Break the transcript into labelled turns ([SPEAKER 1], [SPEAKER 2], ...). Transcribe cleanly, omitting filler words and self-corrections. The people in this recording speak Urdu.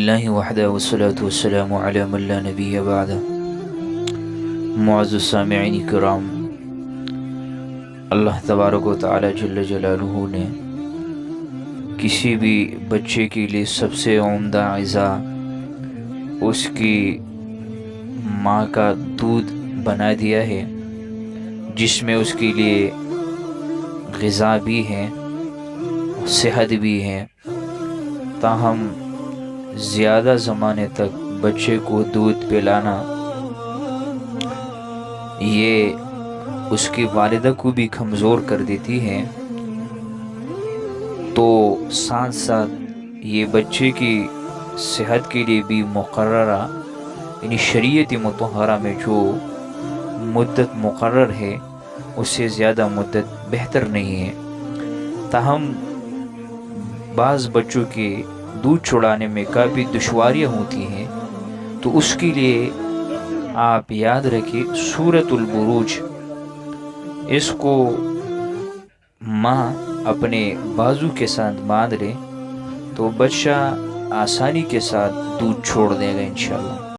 [SPEAKER 1] للہ وحدہ والصلاة والسلام علی من لا نبی بعدہ۔ معزز سامعین کرام، اللہ تبارک و تعالی جل جلالہ نے کسی بھی بچے کے لیے سب سے عمدہ غذا اس کی ماں کا دودھ بنا دیا ہے، جس میں اس کے لیے غذا بھی ہے، صحت بھی ہے۔ تاہم زیادہ زمانے تک بچے کو دودھ پلانا یہ اس کی والدہ کو بھی کمزور کر دیتی ہے، تو ساتھ ساتھ یہ بچے کی صحت کے لیے بھی مقررہ یعنی شریعت مطہرہ میں جو مدت مقرر ہے اس سے زیادہ مدت بہتر نہیں ہے۔ تاہم بعض بچوں کے دودھ چھڑانے میں کافی دشواریاں ہوتی ہیں، تو اس کے لیے آپ یاد رکھیں سورۃ البروج، اس کو ماں اپنے بازو کے ساتھ باندھ لے تو بچہ آسانی کے ساتھ دودھ چھوڑ دے گا انشاءاللہ۔